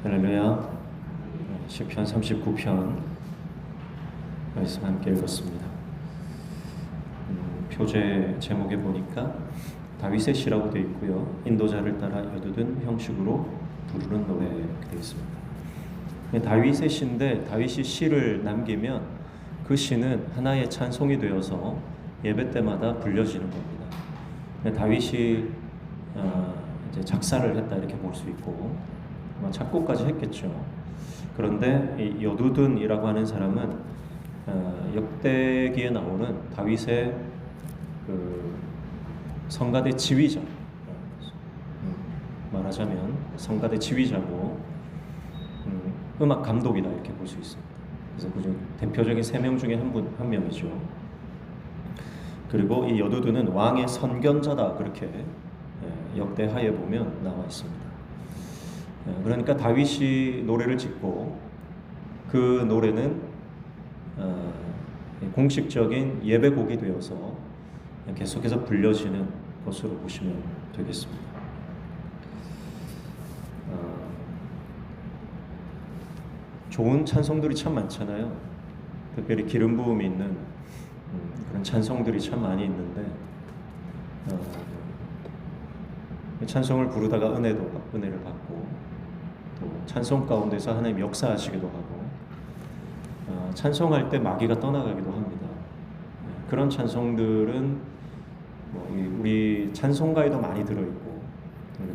할렐루야. 시편 39편 말씀 함께 읽었습니다. 표제 제목에 보니까 다윗의 시라고 되어 있고요. 인도자를 따라 여두둔 형식으로 부르는 노래 되어 있습니다. 다윗의 시인데 다윗이 시를 남기면 그 시는 하나의 찬송이 되어서 예배 때마다 불려지는 겁니다. 다윗이 이제 작사를 했다 이렇게 볼 수 있고 작곡까지 했겠죠. 그런데 이 여두둔이라고 하는 사람은 역대기에 나오는 다윗의 그 성가대 지휘자, 말하자면 성가대 지휘자고 음악 감독이다 이렇게 볼 수 있습니다. 그래서 그 대표적인 세 명 중에 한 명이죠. 그리고 이 여두둔은 왕의 선견자다 그렇게 역대하에 보면 나와 있습니다. 그러니까 다윗이 노래를 짓고 그 노래는 공식적인 예배곡이 되어서 계속해서 불려지는 것으로 보시면 되겠습니다. 좋은 찬송들이 참 많잖아요. 특별히 기름 부음이 있는 그런 찬송들이 참 많이 있는데 찬송을 부르다가 은혜를 받고 또 찬송 가운데서 하나님 역사하시기도 하고 찬송할 때 마귀가 떠나가기도 합니다. 그런 찬송들은 우리 찬송가에도 많이 들어있고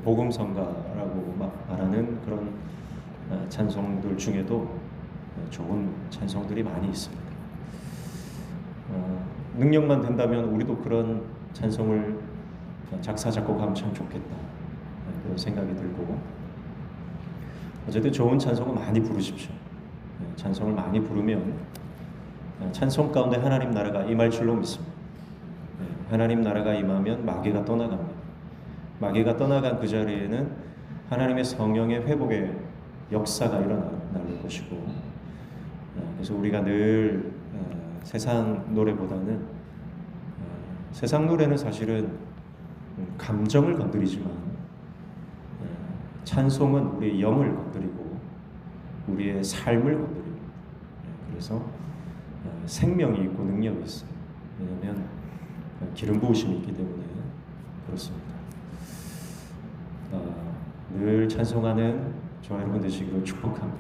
복음성가라고 말하는 그런 찬송들 중에도 좋은 찬송들이 많이 있습니다. 능력만 된다면 우리도 그런 찬송을 작사 작곡하면 참 좋겠다 그런 생각이 들고 어쨌든 좋은 찬송을 많이 부르십시오. 찬송을 많이 부르면 찬송 가운데 하나님 나라가 임할 줄로 믿습니다. 하나님 나라가 임하면 마귀가 떠나갑니다. 마귀가 떠나간 그 자리에는 하나님의 성령의 회복의 역사가 일어날 것이고 그래서 우리가 늘 세상 노래보다는 세상 노래는 사실은 감정을 건드리지만 찬송은 우리의 영을 건드리고 우리의 삶을 건드립니다. 그래서 생명이 있고 능력이 있어요. 왜냐하면 기름 부으심이 있기 때문에 그렇습니다. 늘 찬송하는 저와 여러분 되시기를 축복합니다.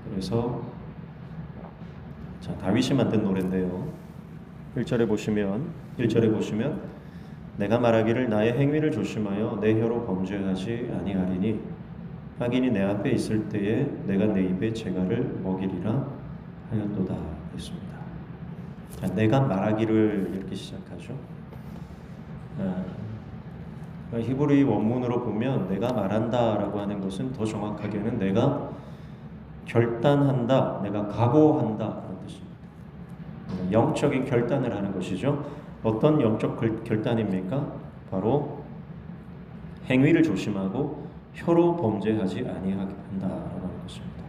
그래서 다윗이 만든 노래인데요. 1절에 보시면 내가 말하기를 나의 행위를 조심하여 내 혀로 범죄하지 아니하리니 악인이 내 앞에 있을 때에 내가 내 입에 재갈을 먹이리라 하였도다 했습니다. 내가 말하기를 이렇게 시작하죠. 히브리 원문으로 보면 내가 말한다라고 하는 것은 더 정확하게는 내가 결단한다, 내가 각오한다 그런 뜻입니다. 영적인 결단을 하는 것이죠. 어떤 영적 결단입니까? 바로 행위를 조심하고 혀로 범죄하지 아니한다라고 하는 것입니다.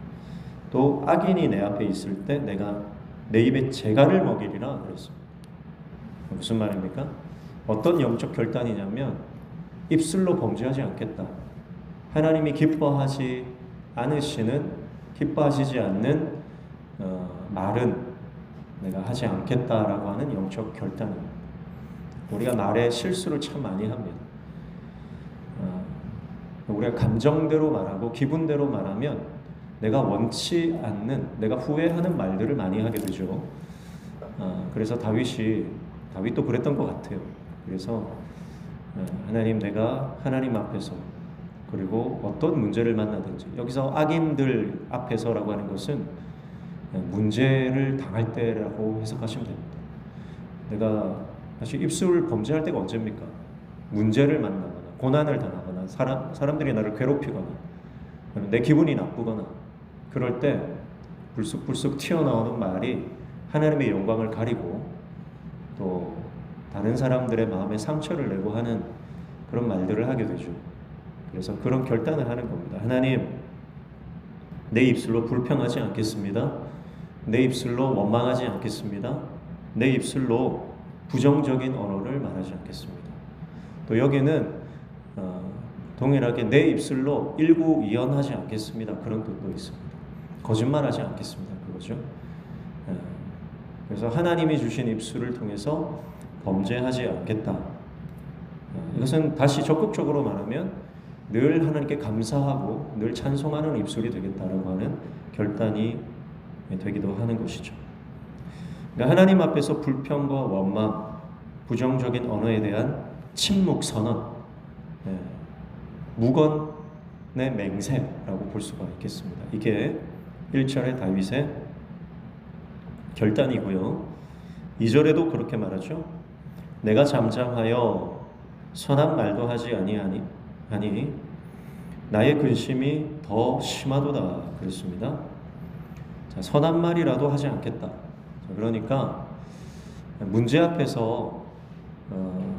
또 악인이 내 앞에 있을 때 내가 내 입에 재갈을 먹이리라 그랬습니다. 무슨 말입니까? 어떤 영적 결단이냐면 입술로 범죄하지 않겠다. 하나님이 기뻐하시지 않는 말은 내가 하지 않겠다라고 하는 영적 결단입니다. 우리가 말에 실수를 참 많이 합니다. 우리가 감정대로 말하고 기분대로 말하면 내가 원치 않는, 내가 후회하는 말들을 많이 하게 되죠. 그래서 다윗도 그랬던 것 같아요. 그래서 하나님, 내가 하나님 앞에서 그리고 어떤 문제를 만나든지, 여기서 악인들 앞에서라고 하는 것은 문제를 당할 때라고 해석하시면 됩니다. 내가 사실 입술 범죄할 때가 언제입니까? 문제를 만나거나 고난을 당하거나 사람들이 나를 괴롭히거나 내 기분이 나쁘거나 그럴 때 불쑥불쑥 튀어나오는 말이 하나님의 영광을 가리고 또 다른 사람들의 마음에 상처를 내고 하는 그런 말들을 하게 되죠. 그래서 그런 결단을 하는 겁니다. 하나님, 내 입술로 불평하지 않겠습니다. 내 입술로 원망하지 않겠습니다. 내 입술로 부정적인 언어를 말하지 않겠습니다. 또 여기는 동일하게 내 입술로 일구이연하지 않겠습니다. 그런 뜻도 있습니다. 거짓말하지 않겠습니다. 그거죠. 예. 그래서 하나님이 주신 입술을 통해서 범죄하지 않겠다. 이것은 다시 적극적으로 말하면 늘 하나님께 감사하고 늘 찬송하는 입술이 되겠다라고 하는 결단이 되기도 하는 것이죠. 그러니까 하나님 앞에서 불평과 원망, 부정적인 언어에 대한 침묵 선언, 무건의 맹세라고 볼 수가 있겠습니다. 이게 1절의 다윗의 결단이고요. 2절에도 그렇게 말하죠. 내가 잠잠하여 선한 말도 하지 아니하니 나의 근심이 더 심하도다 그랬습니다. 자, 선한 말이라도 하지 않겠다. 자, 그러니까 문제 앞에서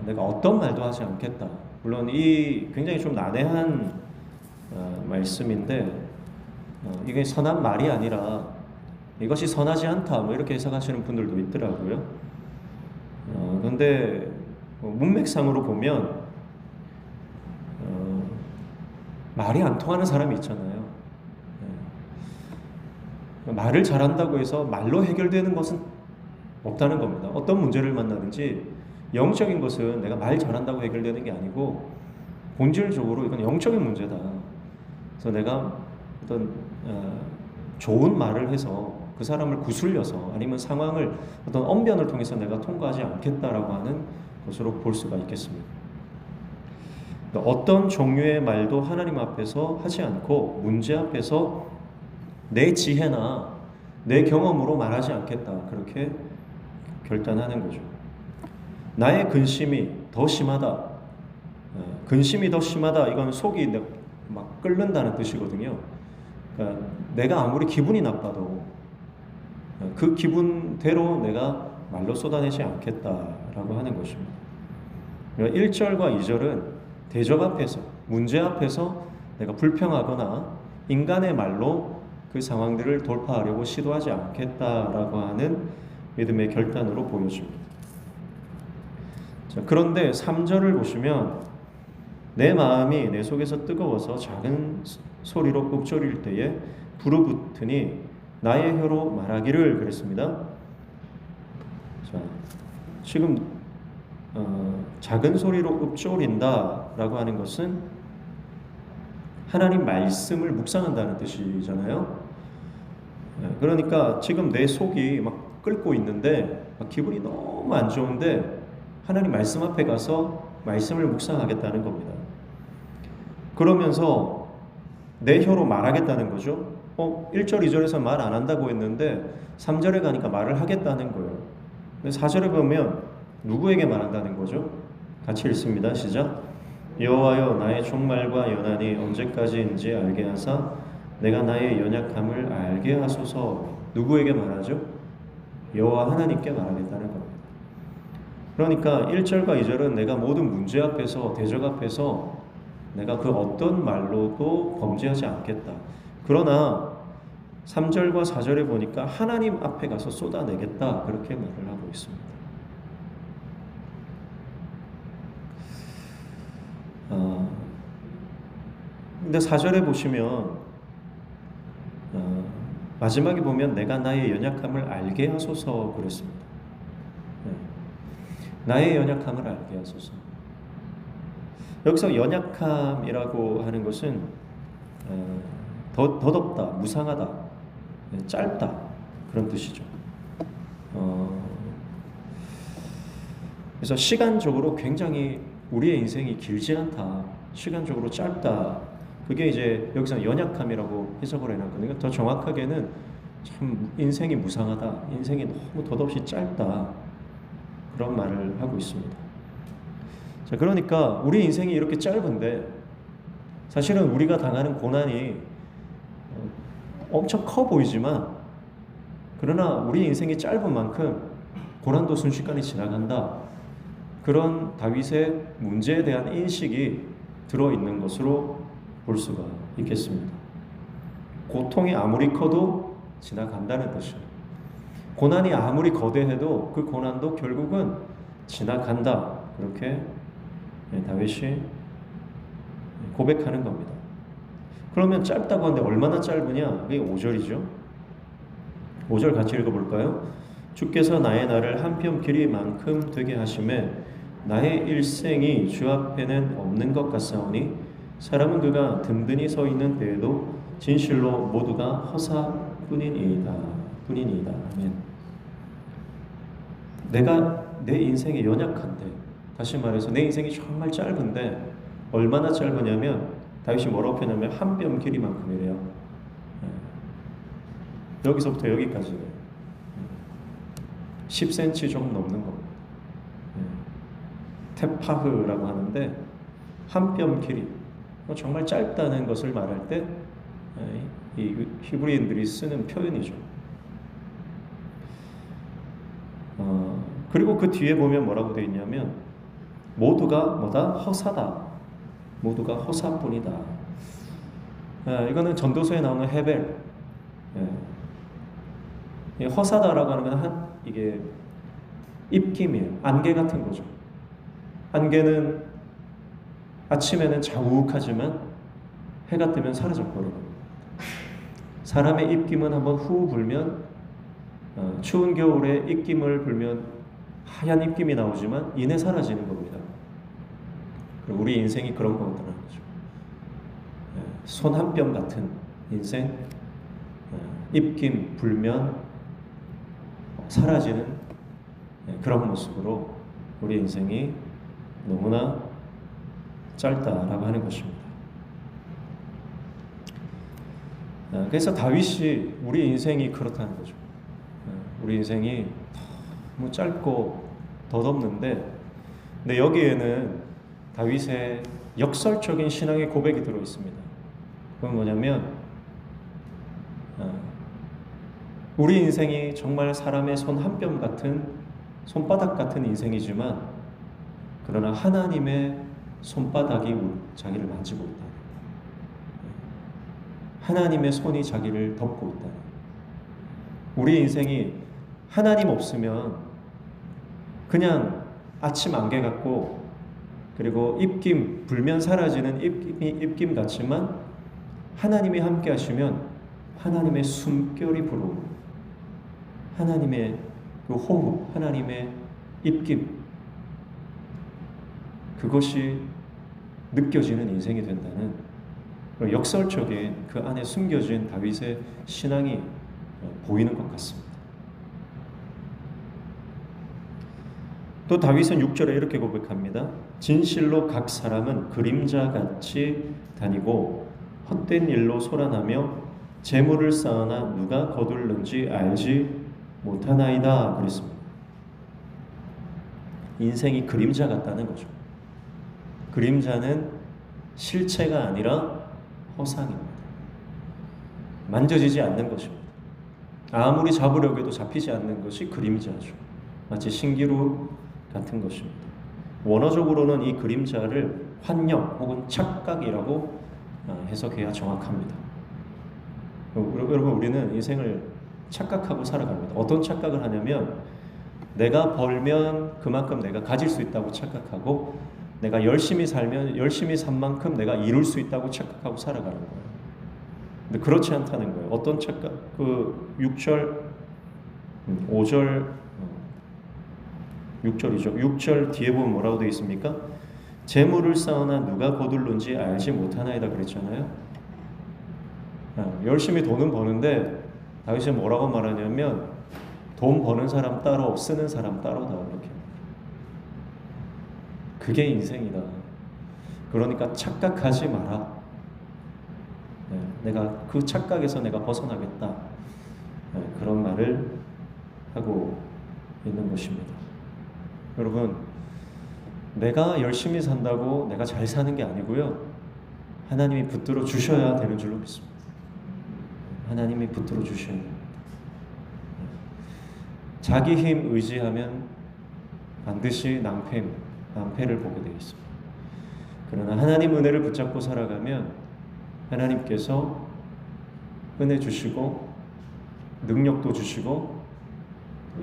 내가 어떤 말도 하지 않겠다. 물론 이 굉장히 좀 난해한 말씀인데 이게 선한 말이 아니라 이것이 선하지 않다 뭐 이렇게 해석하시는 분들도 있더라고요. 그런데 문맥상으로 보면 말이 안 통하는 사람이 있잖아요. 말을 잘한다고 해서 말로 해결되는 것은 없다는 겁니다. 어떤 문제를 만나든지 영적인 것은 내가 말 잘한다고 해결되는 게 아니고 본질적으로 이건 영적인 문제다. 그래서 내가 어떤 좋은 말을 해서 그 사람을 구슬려서 아니면 상황을 어떤 언변을 통해서 내가 통과하지 않겠다라고 하는 것으로 볼 수가 있겠습니다. 그러니까 어떤 종류의 말도 하나님 앞에서 하지 않고 문제 앞에서 내 지혜나 내 경험으로 말하지 않겠다. 그렇게 결단하는 거죠. 나의 근심이 더 심하다. 근심이 더 심하다. 이건 속이 막 끓는다는 뜻이거든요. 그러니까 내가 아무리 기분이 나빠도 그 기분대로 내가 말로 쏟아내지 않겠다라고 하는 것입니다. 1절과 2절은 대적 앞에서, 문제 앞에서 내가 불평하거나 인간의 말로 그 상황들을 돌파하려고 시도하지 않겠다라고 하는 믿음의 결단으로 보여집니다. 자, 그런데 3절을 보시면 내 마음이 내 속에서 뜨거워서 작은 소리로 읊조릴 때에 부르붙으니 나의 혀로 말하기를 그랬습니다. 자, 지금 작은 소리로 읊조린다라고 하는 것은 하나님 말씀을 묵상한다는 뜻이잖아요. 그러니까 지금 내 속이 막 끓고 있는데 막 기분이 너무 안 좋은데 하나님 말씀 앞에 가서 말씀을 묵상하겠다는 겁니다. 그러면서 내 혀로 말하겠다는 거죠. 1절, 2절에서 말 안 한다고 했는데 3절에 가니까 말을 하겠다는 거예요. 4절에 보면 누구에게 말한다는 거죠? 같이 읽습니다. 시작. 여호와여 나의 종말과 연한이 언제까지인지 알게 하사 내가 나의 연약함을 알게 하소서. 누구에게 말하죠? 여호와 하나님께 말하겠다는 겁니다. 그러니까 1절과 2절은 내가 모든 문제 앞에서 대적 앞에서 내가 그 어떤 말로도 범죄하지 않겠다. 그러나 3절과 4절에 보니까 하나님 앞에 가서 쏟아내겠다. 그렇게 말을 하고 있습니다. 근데 4절에 보시면 마지막에 보면 내가 나의 연약함을 알게 하소서 그랬습니다. 나의 연약함을 알게 하소서. 여기서 연약함이라고 하는 것은 더덥다, 무상하다, 짧다 그런 뜻이죠. 그래서 시간적으로 굉장히 우리의 인생이 길지 않다, 시간적으로 짧다. 그게 이제 여기서 연약함이라고 해석을 해놨거든요. 더 정확하게는 참 인생이 무상하다, 인생이 너무 덧없이 짧다 그런 말을 하고 있습니다. 자, 그러니까 우리 인생이 이렇게 짧은데 사실은 우리가 당하는 고난이 엄청 커 보이지만 그러나 우리 인생이 짧은 만큼 고난도 순식간에 지나간다. 그런 다윗의 문제에 대한 인식이 들어있는 것으로 볼 수가 있겠습니다. 고통이 아무리 커도 지나간다는 뜻이에요. 고난이 아무리 거대해도 그 고난도 결국은 지나간다. 그렇게 다윗이 고백하는 겁니다. 그러면 짧다고 하는데 얼마나 짧으냐? 그게 5절이죠. 5절 같이 읽어볼까요? 주께서 나의 날을 한뼘 길이만큼 되게 하심에 나의 일생이 주 앞에는 없는 것 같사오니 사람은 그가 든든히 서 있는 때에도 진실로 모두가 허사뿐이니이다. 아멘. 내가 내 인생이 연약한데, 다시 말해서 내 인생이 정말 짧은데 얼마나 짧으냐면 다윗이 뭐라고 표현하면 한 뼘 길이만큼이래요. 여기서부터 여기까지 10cm 좀 넘는 겁니다. 테파흐라고 하는데 한 뼘 길이, 정말 짧다는 것을 말할 때 이 히브리인들이 쓰는 표현이죠. 그리고 그 뒤에 보면 뭐라고 되어 있냐면 모두가 뭐다? 허사다. 모두가 허사뿐이다. 이거는 전도서에 나오는 헤벨. 허사다라고 하는 건 이게 입김이에요. 안개 같은 거죠. 안개는 아침에는 자욱하지만 해가 뜨면 사라져버리고, 사람의 입김은 한번 후 불면 추운 겨울에 입김을 불면 하얀 입김이 나오지만 이내 사라지는 겁니다. 그리고 우리 인생이 그런 거라는 거죠. 손 한 뼘 같은 인생, 입김 불면 사라지는 그런 모습으로 우리 인생이 너무나 짧다라고 하는 것입니다. 그래서 다윗이 우리 인생이 그렇다는 거죠. 우리 인생이 너무 짧고 덧없는데, 근데 여기에는 다윗의 역설적인 신앙의 고백이 들어 있습니다. 그건 뭐냐면 우리 인생이 정말 사람의 손 한 뼘 같은, 손바닥 같은 인생이지만 그러나 하나님의 손바닥이 자기를 만지고 있다. 하나님의 손이 자기를 덮고 있다. 우리 인생이 하나님 없으면 그냥 아침 안개 같고, 그리고 입김 불면 사라지는 입김 같지만 하나님이 함께 하시면 하나님의 숨결이 불어오고, 하나님의 그 호흡, 하나님의 입김, 그것이 느껴지는 인생이 된다는 역설적인 그 안에 숨겨진 다윗의 신앙이 보이는 것 같습니다. 또 다윗은 6절에 이렇게 고백합니다. 진실로 각 사람은 그림자같이 다니고 헛된 일로 소란하며 재물을 쌓으나 누가 거둘는지 알지 못하나이다 그랬습니다. 인생이 그림자 같다는 거죠. 그림자는 실체가 아니라 허상입니다. 만져지지 않는 것입니다. 아무리 잡으려고 해도 잡히지 않는 것이 그림자죠. 마치 신기루 같은 것입니다. 원어적으로는 이 그림자를 환영 혹은 착각이라고 해석해야 정확합니다. 여러분, 우리는 인생을 착각하고 살아갑니다. 어떤 착각을 하냐면 내가 벌면 그만큼 내가 가질 수 있다고 착각하고, 내가 열심히 살면 열심히 산 만큼 내가 이룰 수 있다고 착각하고 살아가는 거예요. 근데 그렇지 않다는 거예요. 어떤 착각? 그 6절, 5절, 6절이죠. 6절 뒤에 보면 뭐라고 되어 있습니까? 재물을 쌓으나 누가 거둘는지 알지 못하나이다 그랬잖아요. 열심히 돈은 버는데 다윗이 뭐라고 말하냐면 돈 버는 사람 따로 쓰는 사람 따로다 이렇게. 그게 인생이다. 그러니까 착각하지 마라. 내가 그 착각에서 내가 벗어나겠다. 그런 말을 하고 있는 것입니다. 여러분, 내가 열심히 산다고 내가 잘 사는 게 아니고요. 하나님이 붙들어 주셔야 되는 줄로 믿습니다. 하나님이 붙들어 주셔야 됩니다. 자기 힘 의지하면 반드시 낭패를 보게 되어 있습니다. 그러나 하나님 은혜를 붙잡고 살아가면 하나님께서 은혜 주시고 능력도 주시고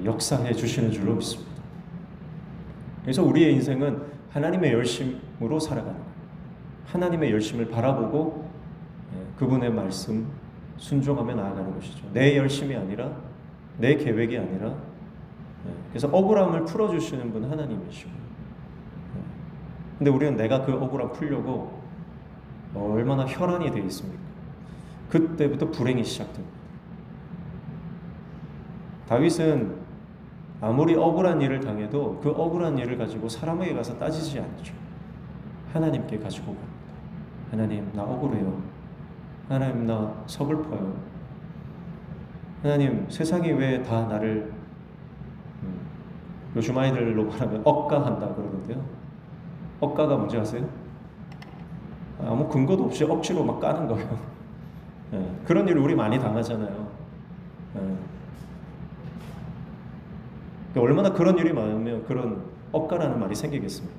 역사해 주시는 줄로 믿습니다. 그래서 우리의 인생은 하나님의 열심으로 살아가는 거예요. 하나님의 열심을 바라보고 그분의 말씀 순종하며 나아가는 것이죠. 내 열심이 아니라, 내 계획이 아니라. 그래서 억울함을 풀어주시는 분 하나님이시고, 근데 우리는 내가 그 억울함 풀려고 얼마나 혈안이 되어 있습니까? 그때부터 불행이 시작됩니다. 다윗은 아무리 억울한 일을 당해도 그 억울한 일을 가지고 사람에게 가서 따지지 않죠. 하나님께 가지고 갑니다. 하나님, 나 억울해요. 하나님, 나 서글퍼요. 하나님, 세상이 왜 다 나를 요즘 아이들로 말하면 억가한다 그러는데요. 억가가 뭔지 아세요? 아무 근거도 없이 억지로 막 까는 거예요. 그런 일을 우리 많이 당하잖아요. 얼마나 그런 일이 많으면 그런 억가라는 말이 생기겠습니까?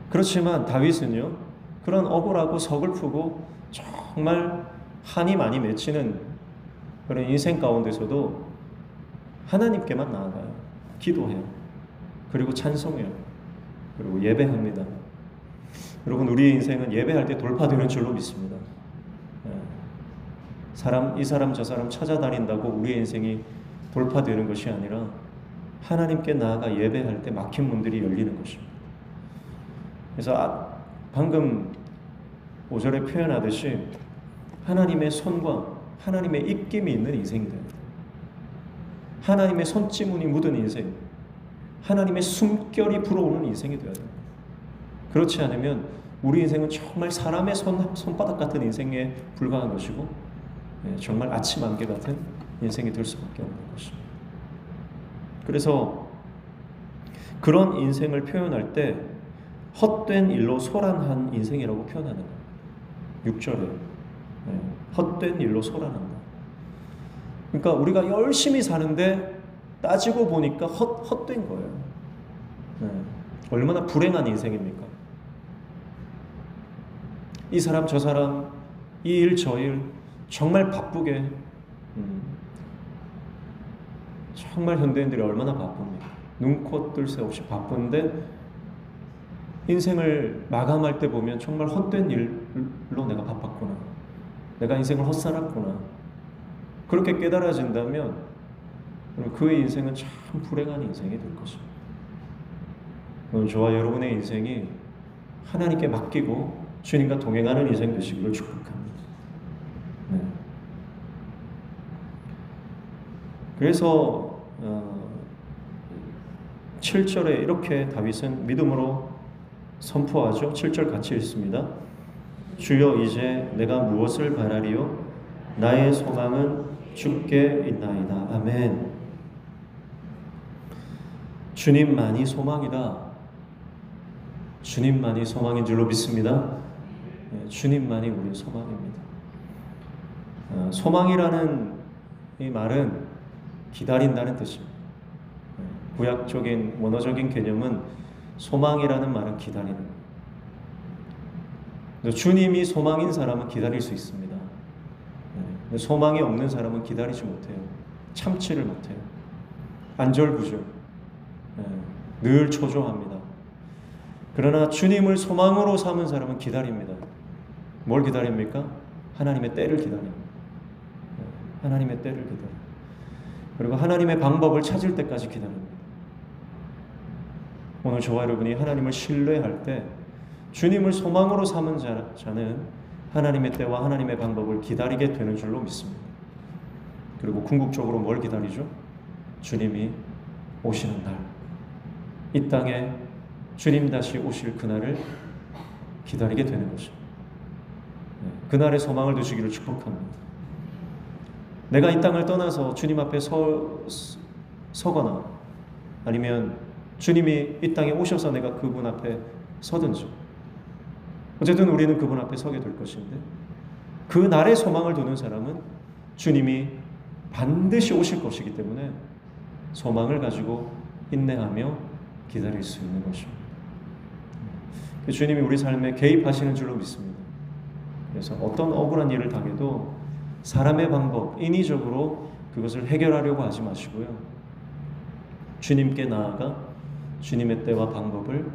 그렇지만 다윗은요, 그런 억울하고 서글프고 정말 한이 많이 맺히는 그런 인생 가운데서도 하나님께만 나아가요. 기도해요. 그리고 찬송해요. 그리고 예배합니다. 여러분, 우리의 인생은 예배할 때 돌파되는 줄로 믿습니다. 이 사람 저 사람 찾아다닌다고 우리의 인생이 돌파되는 것이 아니라 하나님께 나아가 예배할 때 막힌 문들이 열리는 것입니다. 그래서 방금 5절에 표현하듯이 하나님의 손과 하나님의 입김이 있는 인생이 됩니다. 하나님의 손찌문이 묻은 인생, 하나님의 숨결이 불어오는 인생이 되어야 됩니다. 그렇지 않으면 우리 인생은 정말 사람의 손바닥 같은 인생에 불과한 것이고, 정말 아침 안개 같은 인생이 될 수밖에 없는 것입니다. 그래서 그런 인생을 표현할 때 헛된 일로 소란한 인생이라고 표현하는 거예요. 6절에 헛된 일로 소란한다. 그러니까 우리가 열심히 사는데 따지고 보니까 헛된 거예요. 얼마나 불행한 인생입니까? 이 사람 저 사람, 이 일 저 일 정말 바쁘게, 정말 현대인들이 얼마나 바쁩니까? 눈코 뜰 새 없이 바쁜데 인생을 마감할 때 보면 정말 헛된 일로 내가 바빴구나, 내가 인생을 헛살았구나, 그렇게 깨달아진다면 그의 인생은 참 불행한 인생이 될 것입니다. 오늘 저와 여러분의 인생이 하나님께 맡기고 주님과 동행하는 인생 되시기를 축복합니다. 그래서 7절에 이렇게 다윗은 믿음으로 선포하죠. 7절 같이 읽습니다. 주여, 이제 내가 무엇을 바라리요? 나의 소망은 주께 있나이다. 아멘. 주님만이 소망이다. 주님만이 소망인 줄로 믿습니다. 주님만이 우리의 소망입니다. 소망이라는 이 말은 기다린다는 뜻입니다. 구약적인 원어적인 개념은 소망이라는 말은 기다리는 거예요. 주님이 소망인 사람은 기다릴 수 있습니다. 소망이 없는 사람은 기다리지 못해요. 참지를 못해요. 안절부절, 늘 초조합니다. 그러나 주님을 소망으로 삼은 사람은 기다립니다. 뭘 기다립니까? 하나님의 때를 기다립니다. 하나님의 때를 기다립니다. 그리고 하나님의 방법을 찾을 때까지 기다립니다. 오늘 저와 여러분이 하나님을 신뢰할 때 주님을 소망으로 삼은 자는 하나님의 때와 하나님의 방법을 기다리게 되는 줄로 믿습니다. 그리고 궁극적으로 뭘 기다리죠? 주님이 오시는 날, 이 땅에 주님 다시 오실 그날을 기다리게 되는 것입니다. 그날의 소망을 두시기를 축복합니다. 내가 이 땅을 떠나서 주님 앞에 서거나 아니면 주님이 이 땅에 오셔서 내가 그분 앞에 서든지, 어쨌든 우리는 그분 앞에 서게 될 것인데, 그 날의 소망을 두는 사람은 주님이 반드시 오실 것이기 때문에 소망을 가지고 인내하며 기다릴 수 있는 것입니다. 주님이 우리 삶에 개입하시는 줄로 믿습니다. 그래서 어떤 억울한 일을 당해도 사람의 방법, 인위적으로 그것을 해결하려고 하지 마시고요, 주님께 나아가 주님의 때와 방법을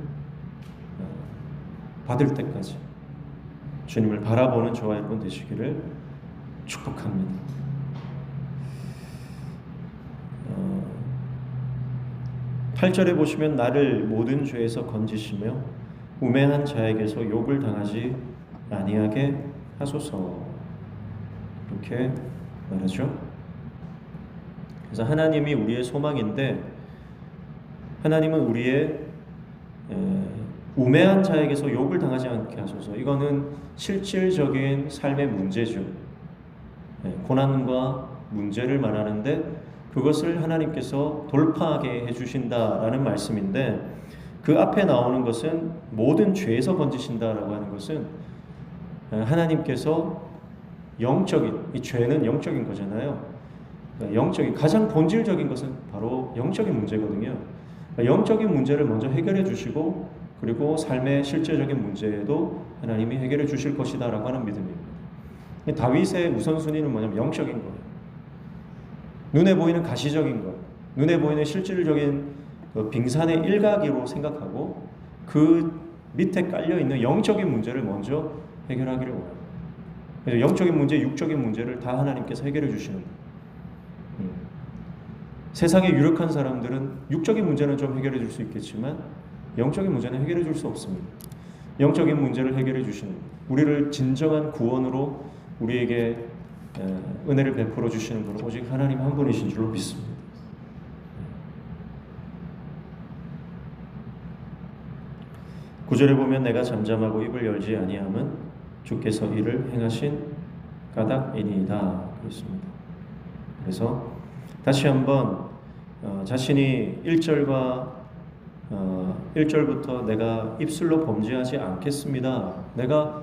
받을 때까지 주님을 바라보는 저와 여러분 되시기를 축복합니다. 8절에 보시면 나를 모든 죄에서 건지시며 우매한 자에게서 욕을 당하지 아니하게 하소서, 이렇게 말하죠. 그래서 하나님이 우리의 소망인데, 하나님은 우리의 우매한 자에게서 욕을 당하지 않게 하소서. 이거는 실질적인 삶의 문제죠. 고난과 문제를 말하는데 그것을 하나님께서 돌파하게 해주신다라는 말씀인데, 그 앞에 나오는 것은 모든 죄에서 건지신다라고 하는 것은 하나님께서 영적인, 이 죄는 영적인 거잖아요. 영적인, 가장 본질적인 것은 바로 영적인 문제거든요. 영적인 문제를 먼저 해결해 주시고, 그리고 삶의 실제적인 문제에도 하나님이 해결해 주실 것이다 라고 하는 믿음입니다. 다윗의 우선순위는 뭐냐면 영적인 거예요. 눈에 보이는 가시적인 것, 눈에 보이는 실질적인 빙산의 일각으로 생각하고 그 밑에 깔려있는 영적인 문제를 먼저 해결하기를 원해요. 그래서 영적인 문제, 육적인 문제를 다 하나님께서 해결해 주시는 거예요. 세상에 유력한 사람들은 육적인 문제는 좀 해결해 줄 수 있겠지만 영적인 문제는 해결해 줄 수 없습니다. 영적인 문제를 해결해 주시는, 우리를 진정한 구원으로 우리에게 은혜를 베풀어 주시는 분은 오직 하나님 한 분이신 줄로 믿습니다. 9절에 보면 내가 잠잠하고 입을 열지 아니함은 주께서 이를 행하신 까닭이니이다 그랬습니다. 그래서 다시 한번 자신이 1절부터 내가 입술로 범죄하지 않겠습니다, 내가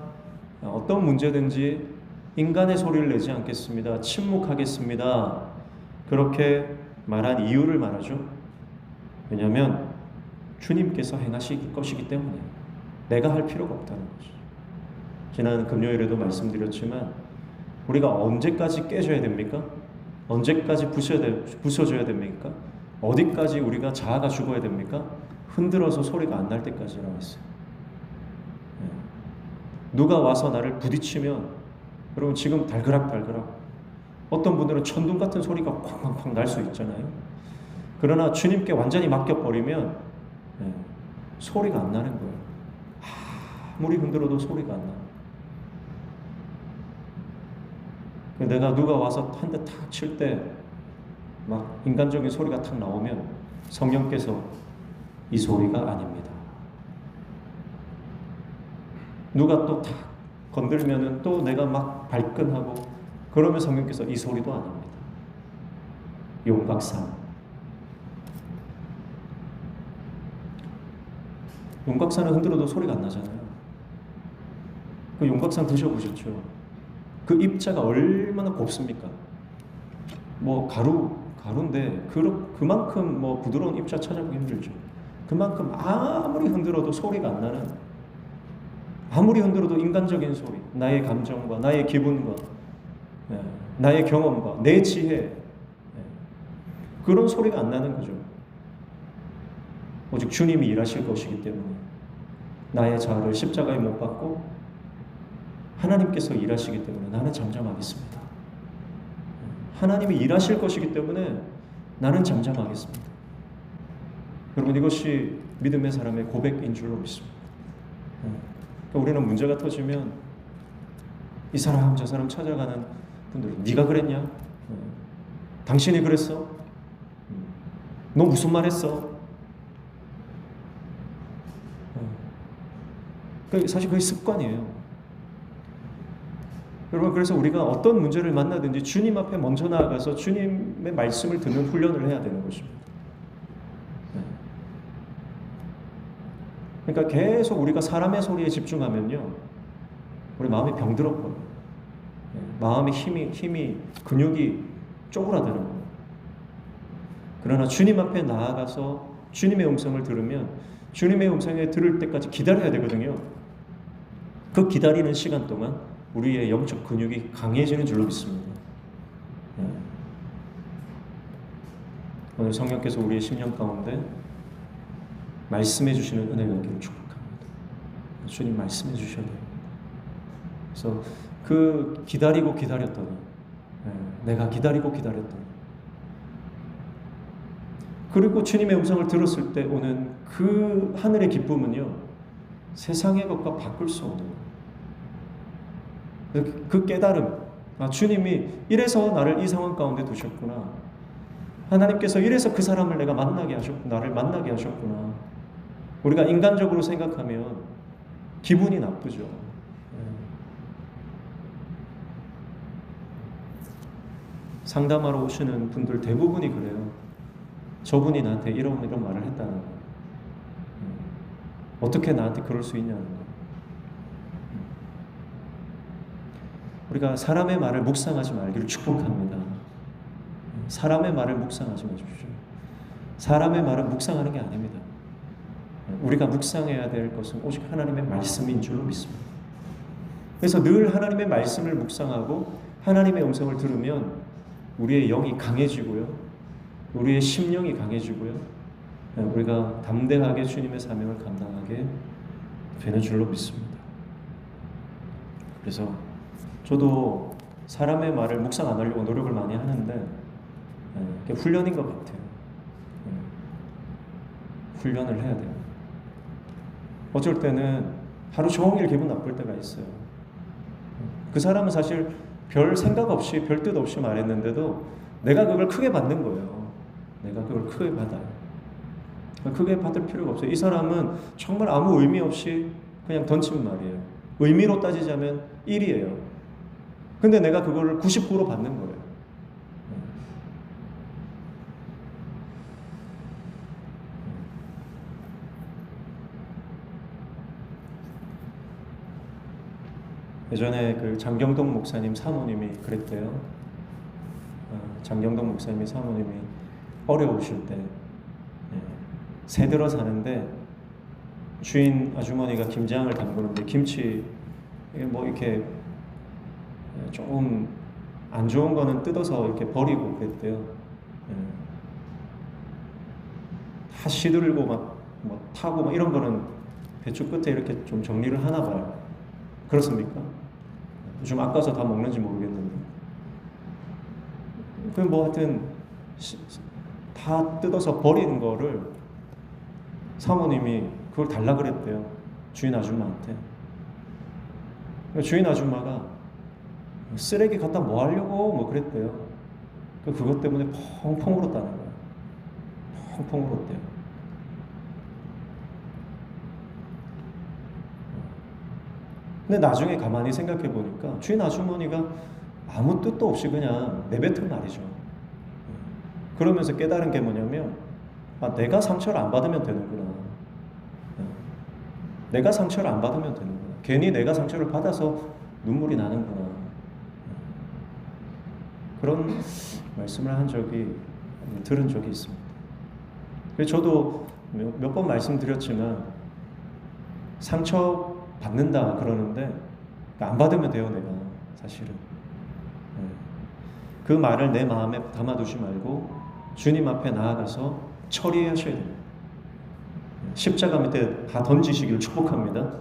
어떤 문제든지 인간의 소리를 내지 않겠습니다, 침묵하겠습니다, 그렇게 말한 이유를 말하죠. 왜냐하면 주님께서 행하실 것이기 때문에 내가 할 필요가 없다는 거죠. 지난 금요일에도 말씀드렸지만 우리가 언제까지 깨져야 됩니까? 언제까지 부서져야 됩니까? 어디까지 우리가 자아가 죽어야 됩니까? 흔들어서 소리가 안 날 때까지라고 했어요. 누가 와서 나를 부딪히면, 여러분 지금 달그락달그락, 어떤 분들은 천둥 같은 소리가 쾅쾅쾅 날 수 있잖아요. 그러나 주님께 완전히 맡겨버리면 소리가 안 나는 거예요. 아무리 흔들어도 소리가 안 나. 내가 누가 와서 한 대 탁 칠 때 막 인간적인 소리가 탁 나오면 성령께서 이 소리가 아닙니다. 누가 또 탁 건들면은 또 내가 막 발끈하고 그러면 성령께서 이 소리도 아닙니다. 용각산. 용각산을 흔들어도 소리가 안 나잖아요. 그 용각산 드셔보셨죠? 그 입자가 얼마나 곱습니까? 뭐 가루인데 그만큼 뭐 부드러운 입자 찾아보기 힘들죠. 그만큼 아무리 흔들어도 소리가 안 나는, 아무리 흔들어도 인간적인 소리, 나의 감정과 나의 기분과 나의 경험과 내 지혜, 그런 소리가 안 나는 거죠. 오직 주님이 일하실 것이기 때문에 나의 자아를 십자가에 못 박고 하나님께서 일하시기 때문에 나는 잠잠하겠습니다. 하나님이 일하실 것이기 때문에 나는 잠잠하겠습니다. 여러분, 이것이 믿음의 사람의 고백인 줄로 믿습니다. 그러니까 우리는 문제가 터지면 이 사람 저 사람 찾아가는 분들, 네가 그랬냐? 당신이 그랬어? 너 무슨 말 했어? 사실 그게 습관이에요. 여러분, 그래서 우리가 어떤 문제를 만나든지 주님 앞에 먼저 나아가서 주님의 말씀을 듣는 훈련을 해야 되는 것입니다. 그러니까 계속 우리가 사람의 소리에 집중하면요, 우리 마음이 병들어버려요. 마음의 힘이 근육이 쪼그라드는 거예요. 그러나 주님 앞에 나아가서 주님의 음성을 들으면 주님의 음성을 들을 때까지 기다려야 되거든요. 그 기다리는 시간 동안 우리의 영적 근육이 강해지는 줄로 믿습니다. 오늘 성령께서 우리의 심령 가운데 말씀해 주시는 은혜가 있기를 축복합니다. 주님 말씀해 주셔야 돼요. 그래서 그 기다리고 기다렸더니, 내가 기다리고 기다렸더니, 그리고 주님의 음성을 들었을 때 오는 그 하늘의 기쁨은요, 세상의 것과 바꿀 수 없는 그 깨달음, 주님이 이래서 나를 이 상황 가운데 두셨구나. 하나님께서 이래서 그 사람을 나를 만나게 하셨구나. 우리가 인간적으로 생각하면 기분이 나쁘죠. 상담하러 오시는 분들 대부분이 그래요. 저분이 나한테 이런 말을 했다는 거예요. 어떻게 나한테 그럴 수 있냐는 거예요. 우리가 사람의 말을 묵상하지 말기를 축복합니다. 사람의 말을 묵상하지 마십시오. 사람의 말은 묵상하는 게 아닙니다. 우리가 묵상해야 될 것은 오직 하나님의 말씀인 줄로 믿습니다. 그래서 늘 하나님의 말씀을 묵상하고 하나님의 음성을 들으면 우리의 영이 강해지고요, 우리의 심령이 강해지고요, 우리가 담대하게 주님의 사명을 감당하게 되는 줄로 믿습니다. 그래서 저도 사람의 말을 묵상 안 하려고 노력을 많이 하는데 훈련인 것 같아요. 훈련을 해야 돼요. 어쩔 때는 하루 종일 기분 나쁠 때가 있어요. 그 사람은 사실 별 생각 없이 별 뜻 없이 말했는데도 내가 그걸 크게 받는 거예요. 내가 그걸 크게 받아요. 크게 받을 필요가 없어요. 이 사람은 정말 아무 의미 없이 그냥 던진 말이에요. 의미로 따지자면 1이에요. 근데 내가 그걸 99로 받는 거예요. 예전에 그 장경동 목사님 사모님이 그랬대요. 장경동 목사님이 사모님이 어려우실 때 새들어 사는데 주인 아주머니가 김장을 담그는데 김치 뭐 이렇게 조금 안 좋은 거는 뜯어서 이렇게 버리고 그랬대요. 다 시들고 막 타고 막 이런 거는 배추 끝에 이렇게 좀 정리를 하나 봐요. 그렇습니까? 좀 아까워서 다 먹는지 모르겠는데. 그 뭐 하여튼 다 뜯어서 버리는 거를 사모님이 그걸 달라 그랬대요. 주인 아줌마한테. 주인 아줌마가 쓰레기 갖다 뭐 하려고 뭐 그랬대요. 그것 때문에 펑펑 울었다는 거예요. 펑펑 울었대요. 근데 나중에 가만히 생각해 보니까 주인 아주머니가 아무 뜻도 없이 그냥 내뱉은 말이죠. 그러면서 깨달은 게 뭐냐면, 내가 상처를 안 받으면 되는구나. 내가 상처를 안 받으면 되는구나. 괜히 내가 상처를 받아서 눈물이 나는구나. 그런 말씀을 들은 적이 있습니다. 저도 몇 번 말씀드렸지만 상처 받는다 그러는데 안 받으면 돼요. 내가 사실은 그 말을 내 마음에 담아두지 말고 주님 앞에 나아가서 처리하셔야 돼요. 십자가 밑에 다 던지시기를 축복합니다.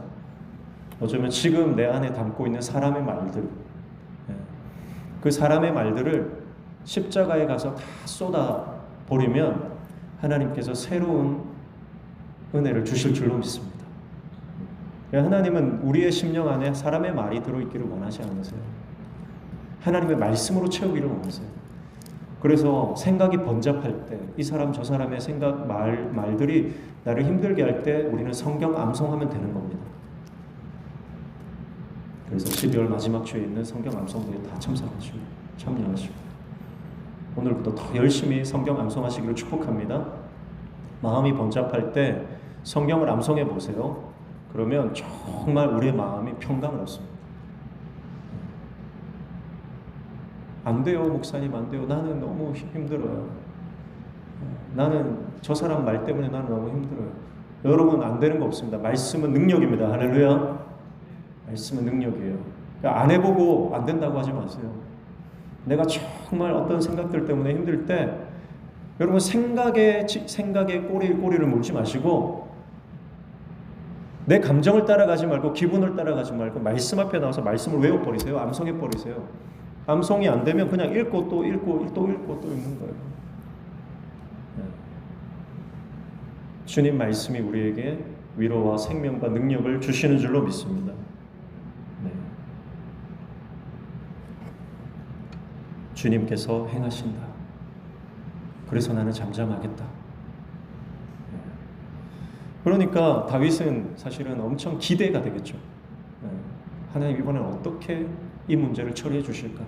어쩌면 지금 내 안에 담고 있는 사람의 말들, 그 사람의 말들을 십자가에 가서 다 쏟아 버리면 하나님께서 새로운 은혜를 주실 줄로 믿습니다. 하나님은 우리의 심령 안에 사람의 말이 들어있기를 원하지 않으세요. 하나님의 말씀으로 채우기를 원하세요. 그래서 생각이 번잡할 때, 이 사람 저 사람의 생각, 말들이 나를 힘들게 할 때 우리는 성경 암송하면 되는 겁니다. 그래서 12월 마지막 주에 있는 성경 암송부에 다 참여하시고 오늘부터 더 열심히 성경 암송하시기를 축복합니다. 마음이 번잡할 때 성경을 암송해 보세요. 그러면 정말 우리의 마음이 평강을 얻습니다. 안 돼요, 목사님, 안 돼요. 나는 너무 힘들어요. 나는 저 사람 말 때문에 나는 너무 힘들어요. 여러분, 안 되는 거 없습니다. 말씀은 능력입니다. 할렐루야. 말씀은 능력이에요. 그러니까 안 해보고 안 된다고 하지 마세요. 내가 정말 어떤 생각들 때문에 힘들 때 여러분 생각에 꼬리를 물지 마시고 내 감정을 따라가지 말고 기분을 따라가지 말고 말씀 앞에 나와서 말씀을 외워버리세요. 암송해버리세요. 암송이 안 되면 그냥 읽고 또 읽고 또 읽고 또 읽는 거예요. 주님 말씀이 우리에게 위로와 생명과 능력을 주시는 줄로 믿습니다. 네. 주님께서 행하신다. 그래서 나는 잠잠하겠다. 그러니까 다윗은 사실은 엄청 기대가 되겠죠. 하나님 이번엔 어떻게 이 문제를 처리해 주실까?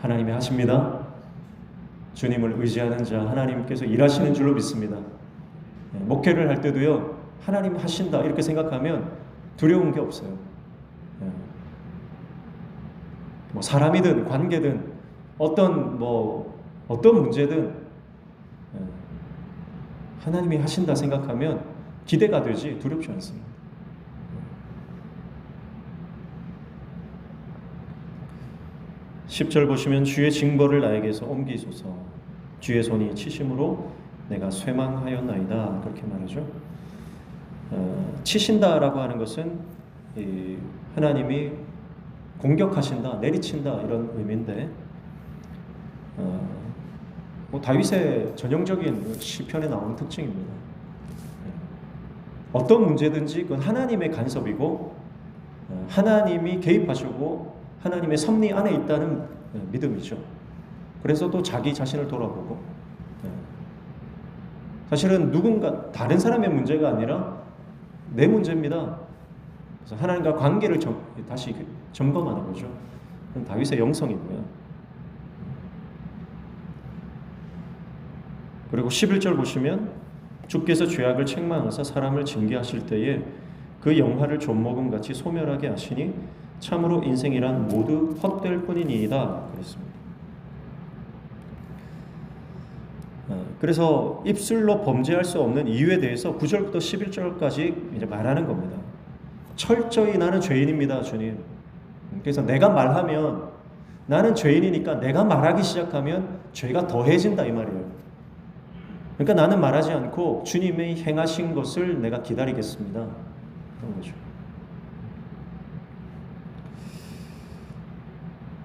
하나님이 하십니다. 주님을 의지하는 자 하나님께서 일하시는 줄로 믿습니다. 목회를 할 때도요, 하나님 하신다 이렇게 생각하면 두려운 게 없어요. 뭐 사람이든 관계든 어떤 문제든 하나님이 하신다 생각하면 기대가 되지 두렵지 않습니다. (10절) 보시면 주의 징벌을 나에게서 옮기소서 주의 손이 치심으로 내가 쇠망하였나이다 그렇게 말하죠. 치신다라고 하는 것은 하나님이 공격하신다, 내리친다 이런 의미인데 다윗의 전형적인 시편에 나오는 특징입니다. 어떤 문제든지 그건 하나님의 간섭이고 하나님이 개입하시고 하나님의 섭리 안에 있다는 믿음이죠. 그래서 또 자기 자신을 돌아보고 사실은 누군가 다른 사람의 문제가 아니라 내 문제입니다. 그래서 하나님과 관계를 다시 점검하는 거죠. 그건 다윗의 영성이고요. 그리고 11절 보시면 주께서 죄악을 책망하사 사람을 징계하실 때에 그 영화를 좀먹음같이 소멸하게 하시니 참으로 인생이란 모두 헛될 뿐이니이다 그랬습니다. 그래서 입술로 범죄할 수 없는 이유에 대해서 9절부터 11절까지 이제 말하는 겁니다. 철저히 나는 죄인입니다, 주님. 그래서 내가 말하면 나는 죄인이니까 내가 말하기 시작하면 죄가 더해진다 이 말이에요. 그러니까 나는 말하지 않고 주님의 행하신 것을 내가 기다리겠습니다. 그런 거죠.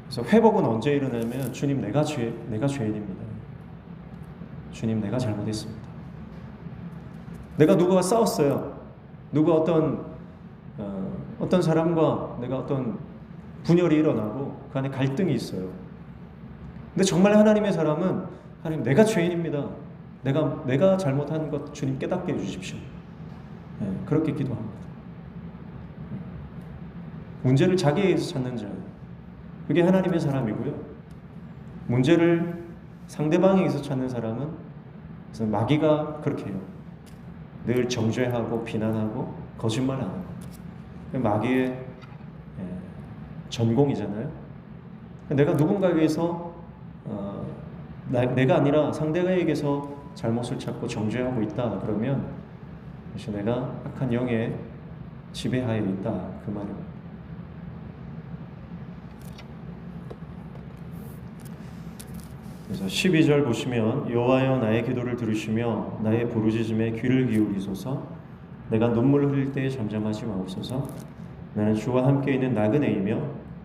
그래서 회복은 언제 일어나면 주님 내가 죄인입니다. 주님 내가 잘못했습니다. 내가 누구와 싸웠어요. 누가 어떤 사람과 내가 어떤 분열이 일어나고 그 안에 갈등이 있어요. 근데 정말 하나님의 사람은 하나님 내가 죄인입니다. 내가 잘못한 것 주님 깨닫게 해주십시오. 그렇게 기도합니다. 문제를 자기에게서 찾는 자, 그게 하나님의 사람이고요. 문제를 상대방에게서 찾는 사람은 그래서 마귀가 그렇게 해요. 늘 정죄하고 비난하고 거짓말하는 거. 마귀의 전공이잖아요. 내가 누군가에게서 내가 아니라 상대가에게서 잘못을 찾고 정죄하고 있다 그러면 그래서 내가 악한 영의 지배하에 있다 그 말입니다. 그래서 12절 보시면 여호와여 나의 기도를 들으시며 나의 부르짖음에 귀를 기울이소서 내가 눈물 흘릴 때에 잠잠하지 마옵소서 나는 주와 함께 있는 나그네이며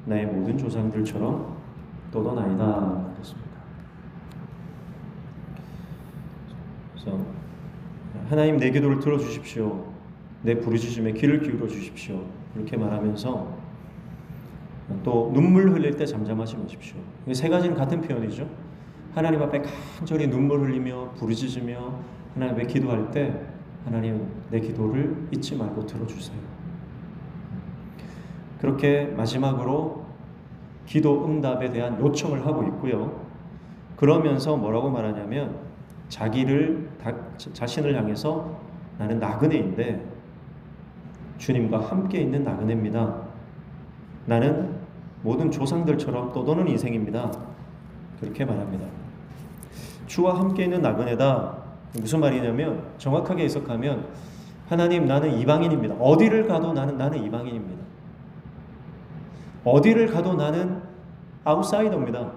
나의 모든 조상들처럼 떠도나이다 그랬습니다. 그래서 하나님 내 기도를 들어주십시오. 내 부르짖음에 귀를 기울여 주십시오. 이렇게 말하면서 또 눈물 흘릴 때 잠잠하지 마십시오. 이 세 가지는 같은 표현이죠. 하나님 앞에 간절히 눈물 흘리며 부르짖으며 하나님 앞에 기도할 때 하나님 내 기도를 잊지 말고 들어주세요. 그렇게 마지막으로 기도 응답에 대한 요청을 하고 있고요. 그러면서 뭐라고 말하냐면 자신을 향해서 나는 나그네인데 주님과 함께 있는 나그네입니다. 나는 모든 조상들처럼 떠도는 인생입니다. 그렇게 말합니다. 주와 함께 있는 나그네다. 무슨 말이냐면 정확하게 해석하면 하나님 나는 이방인입니다. 어디를 가도 나는 이방인입니다. 어디를 가도 나는 아웃사이더입니다.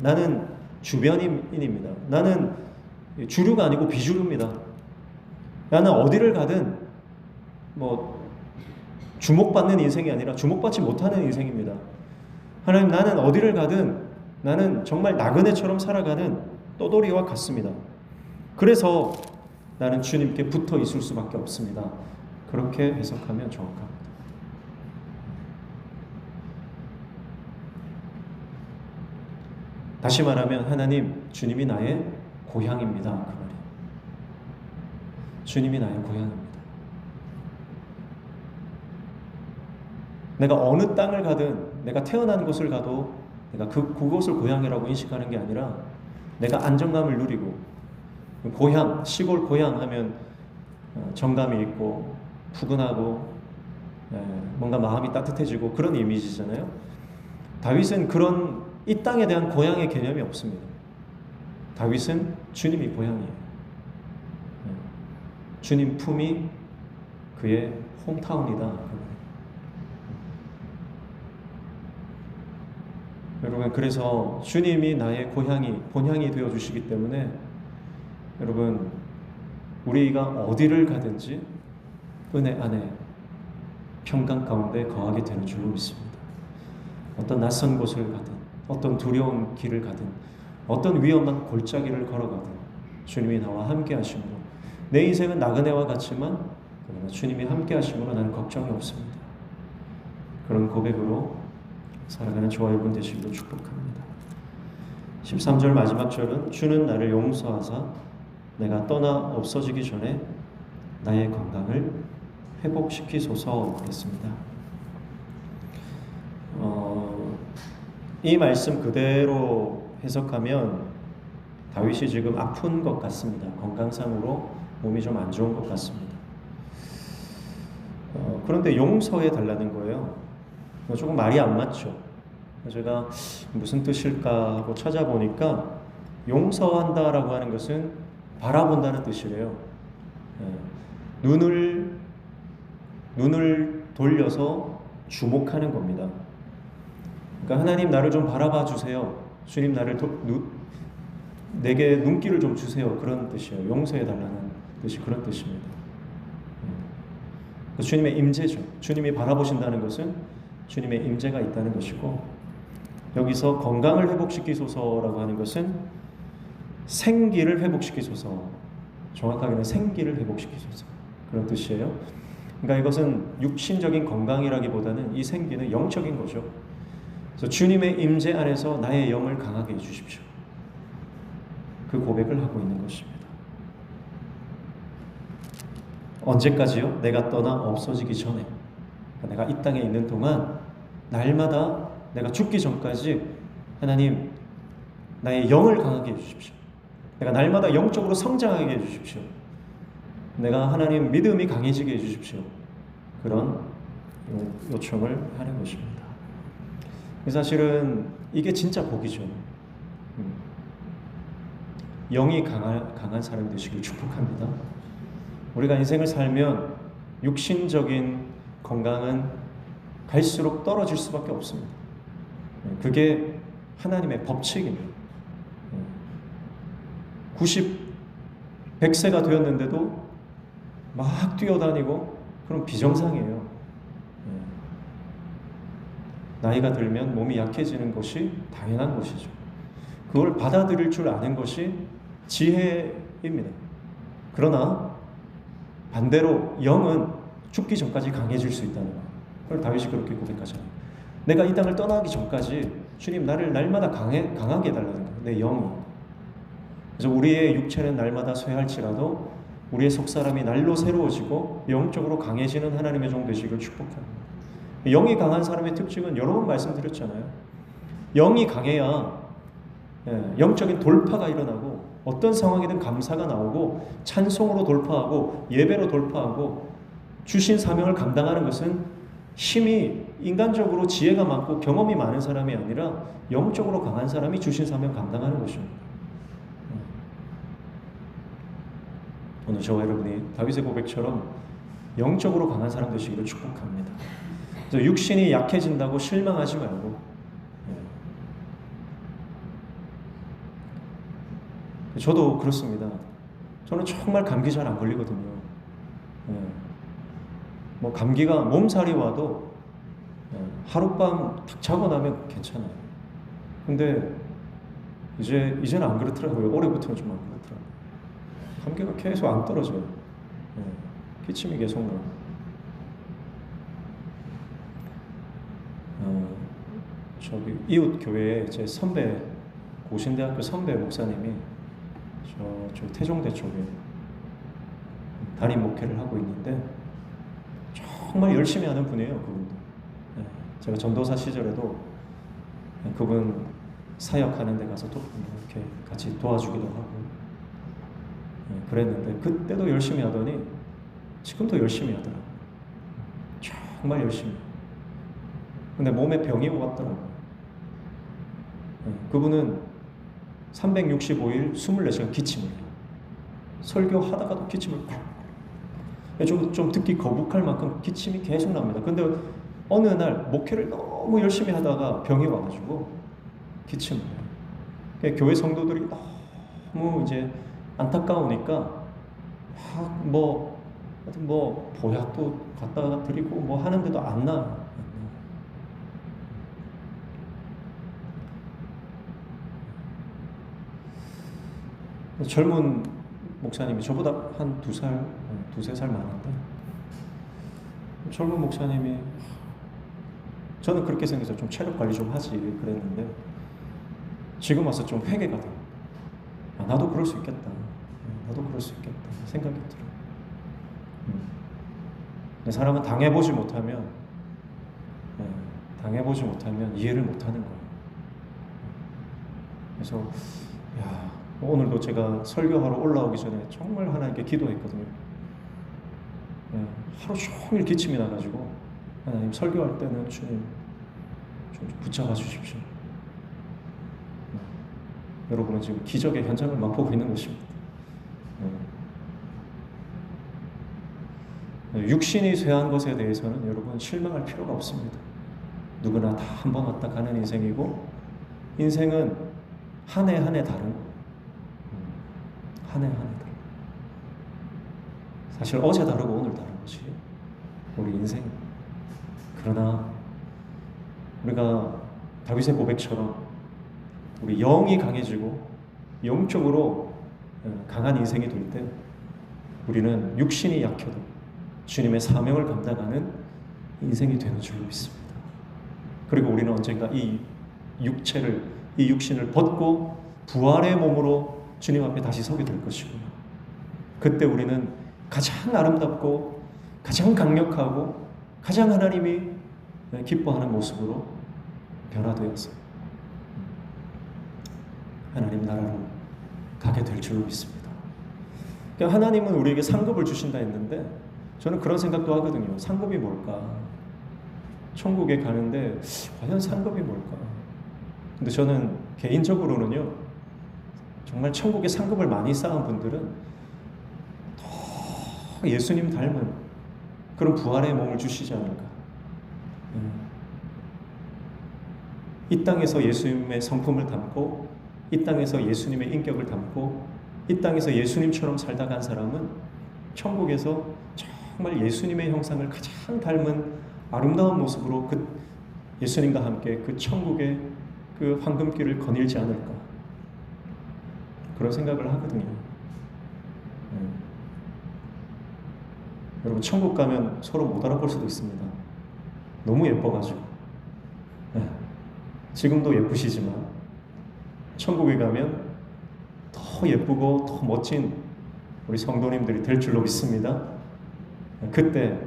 나는 주변인입니다. 나는 주류가 아니고 비주류입니다. 나는 어디를 가든 뭐 주목받는 인생이 아니라 주목받지 못하는 인생입니다. 하나님, 나는 어디를 가든 나는 정말 나그네처럼 살아가는 떠돌이와 같습니다. 그래서 나는 주님께 붙어 있을 수밖에 없습니다. 그렇게 해석하면 정확합니다. 다시 말하면 하나님, 주님이 나의 고향입니다. 그 말이에요. 주님이 나의 고향입니다. 내가 어느 땅을 가든, 내가 태어난 곳을 가도 내가 그곳을 고향이라고 인식하는 게 아니라 내가 안정감을 누리고, 고향, 시골 고향 하면 정감이 있고 푸근하고 뭔가 마음이 따뜻해지고 그런 이미지잖아요. 다윗은 그런 이 땅에 대한 고향의 개념이 없습니다. 다윗은 주님이 고향이에요. 주님 품이 그의 홈타운이다. 여러분, 그래서 주님이 나의 고향이, 본향이 되어주시기 때문에 여러분, 우리가 어디를 가든지 은혜 안에 평강 가운데 거하게 되는 줄로 믿습니다. 어떤 낯선 곳을 가든, 어떤 두려운 길을 가든, 어떤 위험한 골짜기를 걸어가든 주님이 나와 함께 하심으로, 내 인생은 나그네와 같지만 그러나 주님이 함께 하심으로 나는 걱정이 없습니다. 그런 고백으로 살아가는 저와 여러분 되시기를 축복합니다. 13절 마지막 절은 주는 나를 용서하사 내가 떠나 없어지기 전에 나의 건강을 회복시키소서 그랬습니다. 이 말씀 그대로 해석하면 다윗이 지금 아픈 것 같습니다. 건강상으로 몸이 좀 안 좋은 것 같습니다. 그런데 용서해 달라는 거예요. 조금 말이 안 맞죠. 제가 무슨 뜻일까 하고 찾아보니까 용서한다라고 하는 것은 바라본다는 뜻이래요. 눈을 돌려서 주목하는 겁니다. 그러니까 하나님, 나를 좀 바라봐 주세요. 주님, 내게 눈길을 좀 주세요. 그런 뜻이에요. 용서해 달라는 뜻이 그런 뜻입니다. 주님의 임재죠. 주님이 바라보신다는 것은 주님의 임재가 있다는 것이고, 여기서 건강을 회복시키소서라고 하는 것은 생기를 회복시키소서, 정확하게는 생기를 회복시키소서, 그런 뜻이에요. 그러니까 이것은 육신적인 건강이라기보다는 이 생기는 영적인 거죠. 그래서 주님의 임재 안에서 나의 영을 강하게 해주십시오. 그 고백을 하고 있는 것입니다. 언제까지요? 내가 떠나 없어지기 전에, 내가 이 땅에 있는 동안 날마다 내가 죽기 전까지 하나님, 나의 영을 강하게 해주십시오. 내가 날마다 영적으로 성장하게 해주십시오. 내가 하나님 믿음이 강해지게 해주십시오. 그런 요청을 하는 것입니다. 사실은 이게 진짜 복이죠. 영이 강한 사람 되시길 축복합니다. 우리가 인생을 살면 육신적인 건강은 갈수록 떨어질 수밖에 없습니다. 그게 하나님의 법칙입니다. 100세가 되었는데도 막 뛰어다니고 그럼 비정상이에요. 나이가 들면 몸이 약해지는 것이 당연한 것이죠. 그걸 받아들일 줄 아는 것이 지혜입니다. 그러나 반대로 영은 죽기 전까지 강해질 수 있다는 거예요. 그걸 다윗이 그렇게 고백하잖아요. 내가 이 땅을 떠나기 전까지 주님, 나를 날마다 강하게 해달라는 거예요. 내 영이. 그래서 우리의 육체는 날마다 쇠할지라도 우리의 속사람이 날로 새로워지고 영적으로 강해지는 하나님의 종 되시길 축복합니다. 영이 강한 사람의 특징은 여러 번 말씀드렸잖아요. 영이 강해야 영적인 돌파가 일어나고 어떤 상황이든 감사가 나오고 찬송으로 돌파하고 예배로 돌파하고, 주신 사명을 감당하는 것은 힘이 인간적으로 지혜가 많고 경험이 많은 사람이 아니라 영적으로 강한 사람이 주신 사명 감당하는 것입니다. 오늘 저와 여러분이 다윗의 고백처럼 영적으로 강한 사람 되시기를 축복합니다. 그래서 육신이 약해진다고 실망하지 말고, 저도 그렇습니다. 저는 정말 감기 잘 안 걸리거든요. 예. 뭐 감기가 몸살이 와도 하룻밤 탁 자고 나면 괜찮아요. 근데 이제는 안 그렇더라고요. 올해부터는 좀 안 그렇더라고요. 감기가 계속 안 떨어져요. 기침이 계속 나요. 저기 이웃 교회에 제 선배, 고신대학교 선배 목사님이 저 태종대 쪽에 담임 목회를 하고 있는데 정말 열심히 하는 분이에요. 그분도. 제가 전도사 시절에도 그분 사역하는 데 가서 또 이렇게 같이 도와주기도 하고 그랬는데 그때도 열심히 하더니 지금도 열심히 하더라고요. 정말 열심히. 근데 몸에 병이 왔더라고요. 그분은 365일 24시간 기침을 해요. 설교하다가도 기침을 좀 듣기 거북할 만큼 기침이 계속 납니다. 근데 어느 날 목회를 너무 열심히 하다가 병이 와가지고 기침을 해요. 교회 성도들이 너무 이제 안타까우니까 뭐 보약도 갖다가 드리고 뭐 하는데도 안 나. 젊은 목사님이 저보다 한 두세 살 많은데 젊은 목사님이 저는 그렇게 생각해서 좀 체력 관리 좀 하지 그랬는데 지금 와서 좀 회개가 돼요. 나도 그럴 수 있겠다. 나도 그럴 수 있겠다 생각이 들어요. 사람은 당해보지 못하면 이해를 못하는 거예요. 그래서 오늘도 제가 설교하러 올라오기 전에 정말 하나님께 기도했거든요. 하루 종일 기침이 나가지고 하나님 설교할 때는 주님 좀 붙잡아 주십시오. 여러분은 지금 기적의 현장을 맛보고 있는 것입니다. 육신이 쇠한 것에 대해서는 여러분 실망할 필요가 없습니다. 누구나 다 한 번 왔다 가는 인생이고 인생은 한 해 한 해 다른 거예요. 한 해 한 해 다른. 사실 어제 다르고 오늘 다른 것이 우리 인생. 그러나 우리가 다윗의 고백처럼 우리 영이 강해지고 영적으로 강한 인생이 될 때 우리는 육신이 약해도 주님의 사명을 감당하는 인생이 되는 줄 믿습니다. 그리고 우리는 언젠가 이 육신을 벗고 부활의 몸으로 주님 앞에 다시 서게 될 것이고요. 그때 우리는 가장 아름답고 가장 강력하고 가장 하나님이 기뻐하는 모습으로 변화되어서 하나님 나라로 가게 될 줄로 믿습니다. 그러니까 하나님은 우리에게 상급을 주신다 했는데 저는 그런 생각도 하거든요. 상급이 뭘까? 천국에 가는데 과연 상급이 뭘까? 근데 저는 개인적으로는요, 정말 천국에 상급을 많이 쌓은 분들은 더 예수님 닮은 그런 부활의 몸을 주시지 않을까. 이 땅에서 예수님의 성품을 담고 이 땅에서 예수님의 인격을 담고 이 땅에서 예수님처럼 살다 간 사람은 천국에서 정말 예수님의 형상을 가장 닮은 아름다운 모습으로 그 예수님과 함께 그 천국의 그 황금길을 거닐지 않을까 그런 생각을 하거든요. 여러분 천국 가면 서로 못 알아볼 수도 있습니다. 너무 예뻐가지고. 지금도 예쁘시지만 천국에 가면 더 예쁘고 더 멋진 우리 성도님들이 될 줄로 믿습니다. 그때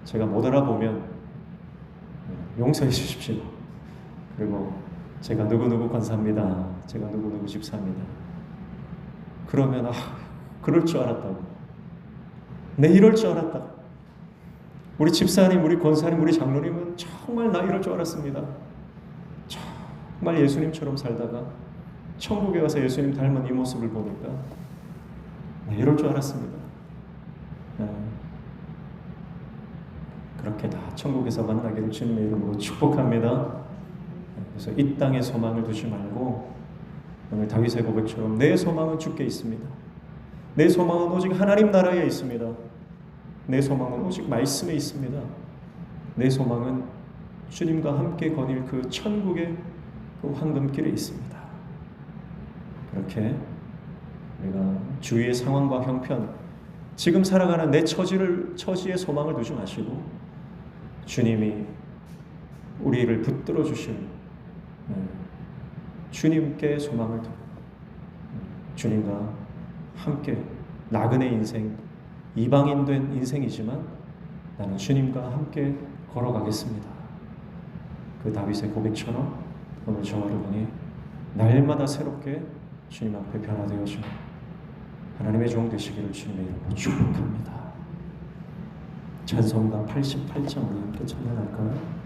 제가 못 알아보면 용서해 주십시오. 그리고 제가 누구누구 권사입니다. 제가 누구누구 집사입니다. 그러면 그럴 줄 알았다고. 내 이럴 줄 알았다. 우리 집사님, 우리 권사님, 우리 장로님은 정말 나 이럴 줄 알았습니다. 정말 예수님처럼 살다가 천국에 가서 예수님 닮은 이 모습을 보니까 이럴 줄 알았습니다. 그렇게 다 천국에서 만나기를 주님의 이름으로 축복합니다. 그래서 이 땅에 소망을 두지 말고 오늘 다윗의 고백처럼 내 소망은 주께 있습니다. 내 소망은 오직 하나님 나라에 있습니다. 내 소망은 오직 말씀에 있습니다. 내 소망은 주님과 함께 거닐 그 천국의 그 황금길에 있습니다. 그렇게 우리가 주위의 상황과 형편, 지금 살아가는 내 처지에 소망을 두지 마시고 주님이 우리를 붙들어 주실 주님께 소망을 두고 주님과 함께 나그네 인생, 이방인 된 인생이지만 나는 주님과 함께 걸어가겠습니다. 그 다윗의 고백처럼 오늘 저와 여러분이 날마다 새롭게 주님 앞에 변화되어져 하나님의 종 되시기를 주님의 이름으로 축복합니다. 찬송가 88장 우리 함께 찬양할까요?